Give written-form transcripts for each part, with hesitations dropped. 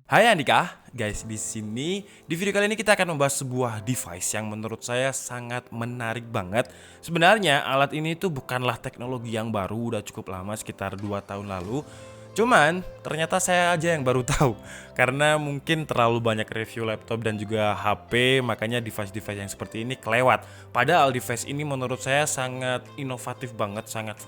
Hai Andika, guys, di video kali ini kita akan membahas sebuah device yang menurut saya sangat menarik banget. Sebenarnya alat ini tuh bukanlah teknologi yang baru, udah cukup lama sekitar 2 tahun lalu. Cuman ternyata saya aja yang baru tahu karena mungkin terlalu banyak review laptop dan juga HP, makanya device-device yang seperti ini kelewat. Padahal device ini menurut saya sangat inovatif banget, sangat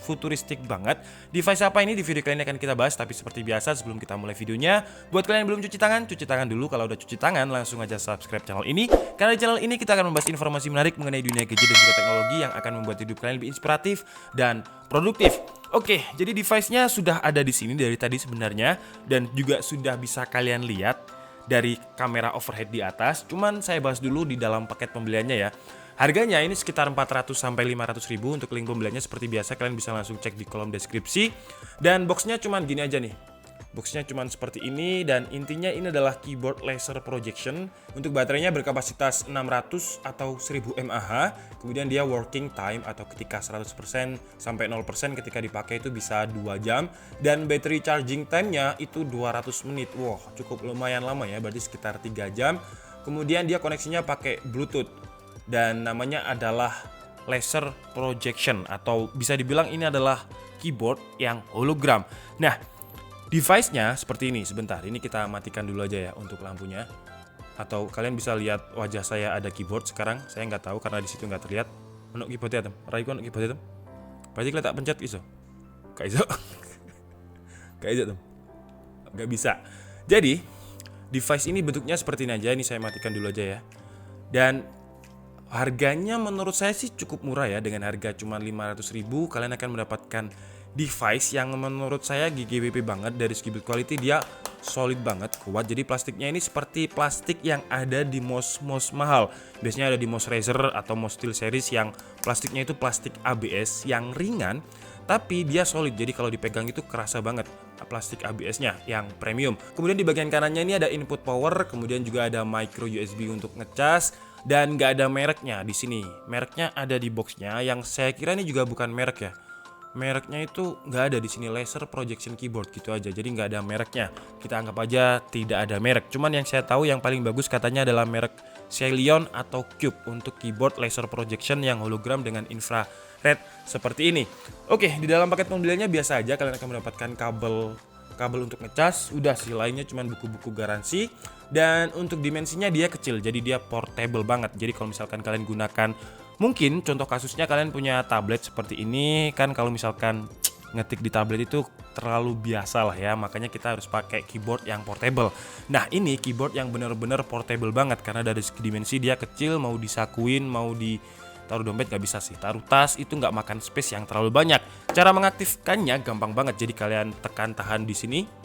futuristik banget. Device apa ini di video kali ini akan kita bahas, tapi seperti biasa sebelum kita mulai videonya, buat kalian yang belum cuci tangan dulu. Kalau udah cuci tangan langsung aja subscribe channel ini. Karena di channel ini kita akan membahas informasi menarik mengenai dunia gadget dan juga teknologi yang akan membuat hidup kalian lebih inspiratif dan produktif. Oke, jadi device-nya sudah ada di sini dari tadi sebenarnya, dan juga sudah bisa kalian lihat dari kamera overhead di atas. Cuman saya bahas dulu di dalam paket pembeliannya ya. Harganya ini sekitar 400 sampai 500 ribu. Untuk link pembeliannya seperti biasa kalian bisa langsung cek di kolom deskripsi. Dan boxnya cuman gini aja nih. Boxnya cuman seperti ini, dan intinya ini adalah keyboard laser projection. Untuk baterainya berkapasitas 600 atau 1000 mAh. Kemudian dia working time atau ketika 100% sampai 0% ketika dipakai itu bisa 2 jam. Dan battery charging time-nya itu 200 menit. Wah, cukup lumayan lama ya, berarti sekitar 3 jam. Kemudian dia koneksinya pakai Bluetooth. Dan namanya adalah laser projection, atau bisa dibilang ini adalah keyboard yang hologram. Nah, device-nya seperti ini. Sebentar, ini kita matikan dulu aja ya untuk lampunya. Atau kalian bisa lihat wajah saya ada keyboard sekarang. Saya nggak tahu karena di situ nggak terlihat. Ono keyboardnya tem. Raiku ono keyboardnya tem. Berarti kita tak pencet iso. Gak iso. Gak iso tem. Gak bisa. Jadi device ini bentuknya seperti ini aja. Ini saya matikan dulu aja ya. Dan harganya menurut saya sih cukup murah ya. Dengan harga cuma 500 ribu kalian akan mendapatkan device yang menurut saya GGWP banget. Dari segi build quality dia solid banget, kuat. Jadi plastiknya ini seperti plastik yang ada di mouse mahal. Biasanya ada di mouse Razer atau mouse Steel series yang plastiknya itu plastik ABS yang ringan, tapi dia solid. Jadi kalau dipegang itu kerasa banget plastik ABS-nya yang premium. Kemudian di bagian kanannya ini ada input power, kemudian juga ada micro USB untuk ngecas. Dan nggak ada mereknya di sini. Mereknya ada di boxnya, yang saya kira ini juga bukan merek ya. Mereknya itu nggak ada di sini, laser projection keyboard gitu aja. Jadi nggak ada mereknya. Kita anggap aja tidak ada merek. Cuman yang saya tahu yang paling bagus katanya adalah merek Celeon atau Cube untuk keyboard laser projection yang hologram dengan infrared seperti ini. Oke, di dalam paket pembeliannya biasa aja kalian akan mendapatkan kabel untuk ngecas. Udah sih, lainnya cuman buku-buku garansi. Dan untuk dimensinya dia kecil, jadi dia portable banget. Jadi kalau misalkan kalian gunakan, mungkin contoh kasusnya kalian punya tablet seperti ini kan, kalau misalkan ngetik di tablet itu terlalu biasa lah ya, makanya kita harus pakai keyboard yang portable. Nah, ini keyboard yang bener-bener portable banget karena dari segi dimensi dia kecil, mau disakuin, mau ditaruh dompet nggak bisa sih, taruh tas itu nggak makan space yang terlalu banyak. Cara mengaktifkannya gampang banget, jadi kalian tekan tahan di sini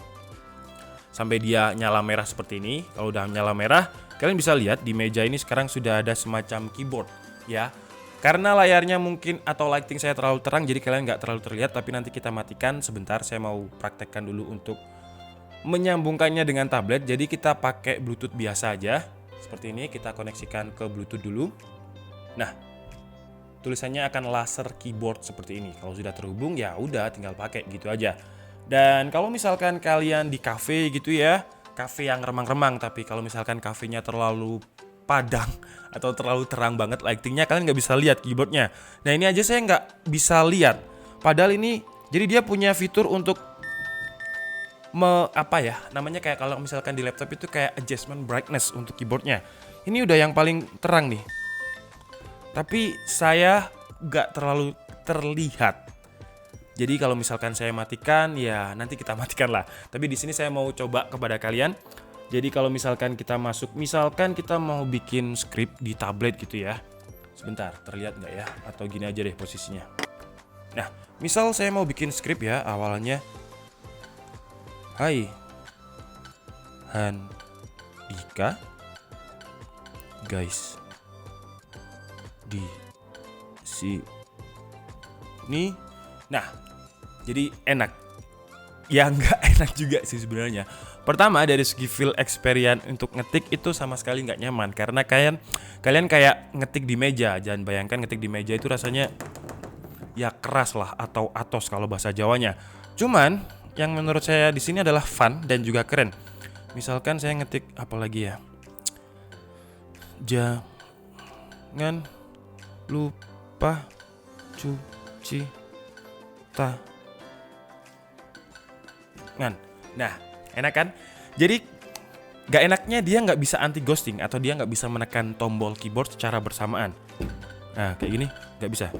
sampai dia nyala merah seperti ini. Kalau udah nyala merah, kalian bisa lihat di meja ini sekarang sudah ada semacam keyboard ya. Karena layarnya mungkin atau lighting saya terlalu terang, jadi kalian nggak terlalu terlihat. Tapi nanti kita matikan sebentar, saya mau praktekkan dulu untuk menyambungkannya dengan tablet. Jadi kita pakai Bluetooth biasa aja. Seperti ini, kita koneksikan ke Bluetooth dulu. Nah, tulisannya akan laser keyboard seperti ini. Kalau sudah terhubung ya udah tinggal pakai gitu aja. Dan kalau misalkan kalian di cafe gitu ya, cafe yang remang-remang, tapi kalau misalkan kafenya terlalu padang atau terlalu terang banget lightingnya, kalian nggak bisa lihat keyboardnya. Nah, ini aja saya nggak bisa lihat. Padahal ini, jadi dia punya fitur untuk apa ya namanya, kayak kalau misalkan di laptop itu kayak adjustment brightness untuk keyboardnya. Ini udah yang paling terang nih. Tapi saya nggak terlalu terlihat. Jadi kalau misalkan saya matikan, ya nanti kita matikan lah. Tapi di sini saya mau coba kepada kalian. Jadi kalau misalkan kita masuk, misalkan kita mau bikin script di tablet gitu ya. Sebentar, terlihat nggak ya? Atau gini aja deh posisinya. Nah, misal saya mau bikin script ya, awalnya. Hai, Handika, guys, di sini. Nah, jadi enak. Ya nggak enak juga sih sebenarnya. Pertama, dari segi feel experience untuk ngetik itu sama sekali nggak nyaman. Karena kalian kayak ngetik di meja. Jangan bayangkan ngetik di meja itu rasanya ya keras lah, atau atos kalau bahasa Jawanya. Cuman yang menurut saya di sini adalah fun dan juga keren. Misalkan saya ngetik apa lagi ya? Jangan lupa cuci tangan. Nah, enak kan? Jadi gak enaknya dia nggak bisa anti ghosting atau dia nggak bisa menekan tombol keyboard secara bersamaan. Nah, kayak gini nggak bisa.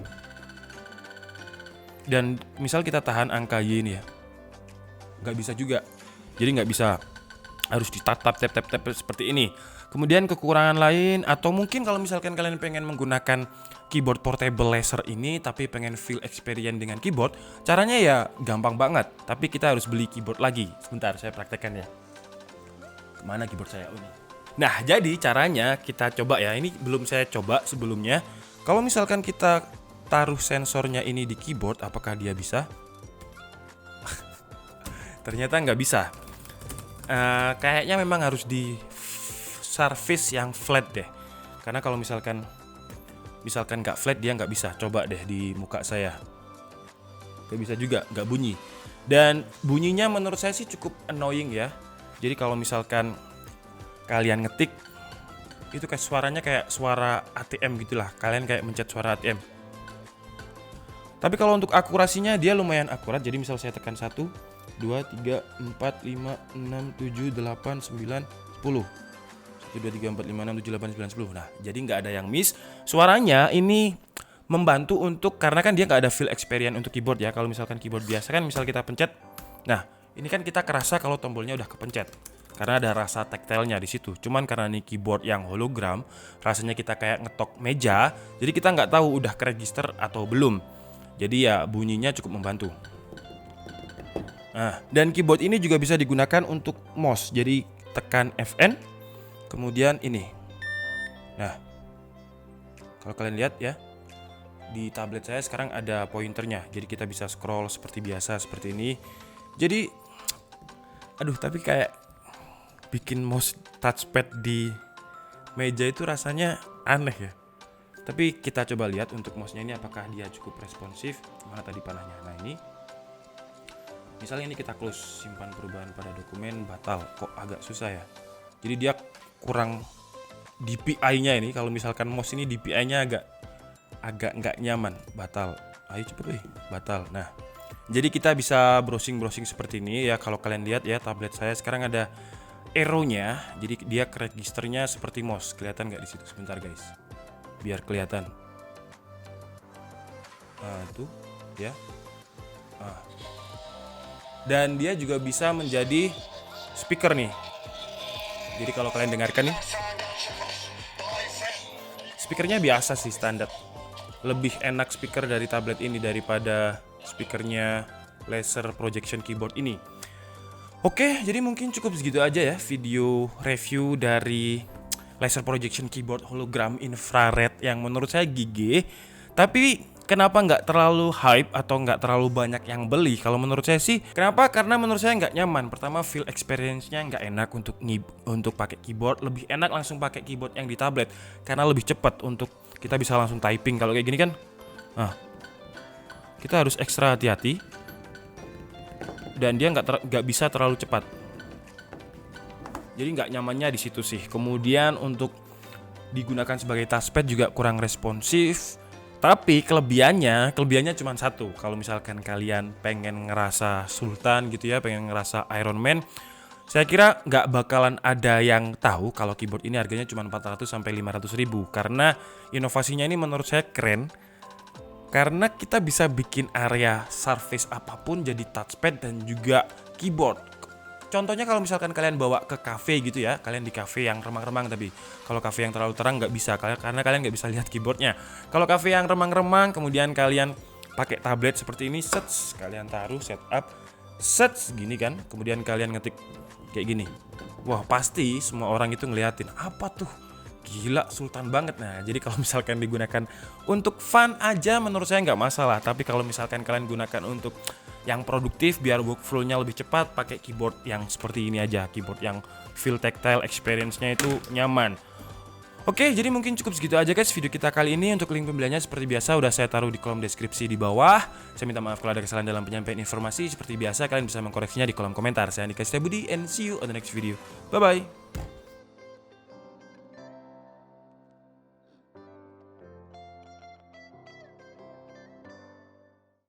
Dan misal kita tahan angka Y ini ya, nggak bisa juga. Jadi nggak bisa, harus di tap seperti ini. Kemudian kekurangan lain, atau mungkin kalau misalkan kalian pengen menggunakan keyboard portable laser ini tapi pengen feel experience dengan keyboard, caranya ya gampang banget. Tapi kita harus beli keyboard lagi. Sebentar, saya praktekkan ya. Kemana keyboard saya? Ini. Nah, jadi caranya kita coba ya. Ini belum saya coba sebelumnya. Kalau misalkan kita taruh sensornya ini di keyboard, apakah dia bisa? Ternyata nggak bisa. Kayaknya memang harus di surface yang flat deh. Karena kalau misalkan nggak flat, dia nggak bisa. Coba deh di muka saya. Nggak bisa juga, nggak bunyi. Dan bunyinya menurut saya sih cukup annoying ya. Jadi kalau misalkan kalian ngetik, itu kayak suaranya kayak suara ATM gitulah. Kalian kayak mencet suara ATM. Tapi kalau untuk akurasinya dia lumayan akurat. Jadi misal saya tekan 1, 2, 3, 4, 5, 6, 7, 8, 9, 10. 1, 2, 3, 4, 5, 6, 7, 8, 9, 10. Nah, jadi nggak ada yang miss. Suaranya ini membantu untuk, karena kan dia nggak ada feel experience untuk keyboard ya. Kalau misalkan keyboard biasa kan misal kita pencet. Nah, ini kan kita kerasa kalau tombolnya udah kepencet. Karena ada rasa tactile-nya di situ. Cuman karena ini keyboard yang hologram, rasanya kita kayak ngetok meja, jadi kita nggak tahu udah keregister atau belum. Jadi ya bunyinya cukup membantu. Nah, dan keyboard ini juga bisa digunakan untuk mouse. Jadi tekan Fn, kemudian ini. Nah, kalau kalian lihat ya, di tablet saya sekarang ada pointernya. Jadi kita bisa scroll seperti biasa, seperti ini. Jadi, aduh, tapi kayak bikin mouse touchpad di meja itu rasanya aneh ya. Tapi kita coba lihat untuk mouse-nya ini apakah dia cukup responsif. Mana tadi panahnya? Nah, ini. Misalnya ini kita close, simpan perubahan pada dokumen, batal. Kok agak susah ya? Jadi dia kurang DPI-nya ini. Kalau misalkan mouse ini DPI-nya agak nggak nyaman, batal. Ayo cepet batal. Nah, jadi kita bisa browsing seperti ini ya. Kalau kalian lihat ya, tablet saya sekarang ada arrow-nya. Jadi dia registernya seperti mouse. Kelihatan nggak di situ? Sebentar guys, biar kelihatan. Tuh ya. Dan dia juga bisa menjadi speaker nih. Jadi kalau kalian dengarkan nih, speakernya biasa sih, standar. Lebih enak speaker dari tablet ini daripada speakernya laser projection keyboard ini. Oke, jadi mungkin cukup segitu aja ya video review dari laser projection keyboard hologram infrared yang menurut saya gigih. Tapi kenapa nggak terlalu hype atau nggak terlalu banyak yang beli? Kalau menurut saya sih, kenapa? Karena menurut saya nggak nyaman. Pertama, feel experience-nya nggak enak untuk pakai keyboard. Lebih enak langsung pakai keyboard yang di tablet karena lebih cepat untuk kita bisa langsung typing. Kalau kayak gini kan, kita harus ekstra hati-hati. Dan dia nggak bisa terlalu cepat. Jadi nggak nyamannya di situ sih. Kemudian untuk digunakan sebagai touchpad juga kurang responsif. Tapi kelebihannya cuma satu. Kalau misalkan kalian pengen ngerasa sultan gitu ya, pengen ngerasa Iron Man, saya kira nggak bakalan ada yang tahu kalau keyboard ini harganya cuma 400 sampai 500 ribu. Karena inovasinya ini menurut saya keren. Karena kita bisa bikin area surface apapun jadi touchpad dan juga keyboard. Contohnya kalau misalkan kalian bawa ke cafe gitu ya, kalian di cafe yang remang-remang, tapi kalau cafe yang terlalu terang nggak bisa, karena kalian nggak bisa lihat keyboardnya. Kalau cafe yang remang-remang, kemudian kalian pakai tablet seperti ini, kalian taruh setup, gini kan, kemudian kalian ngetik kayak gini. Wah, pasti semua orang itu ngeliatin, apa tuh? Gila, sultan banget. Nah, jadi kalau misalkan digunakan untuk fun aja menurut saya nggak masalah. Tapi kalau misalkan kalian gunakan untuk yang produktif biar workflow-nya lebih cepat, pakai keyboard yang seperti ini aja. Keyboard yang feel tactile, experience-nya itu nyaman. Oke, jadi mungkin cukup segitu aja guys video kita kali ini. Untuk link pembeliannya seperti biasa udah saya taruh di kolom deskripsi di bawah. Saya minta maaf kalau ada kesalahan dalam penyampaian informasi. Seperti biasa kalian bisa mengkoreksinya di kolom komentar. Saya Andika Setiabudi and see you on the next video. Bye bye.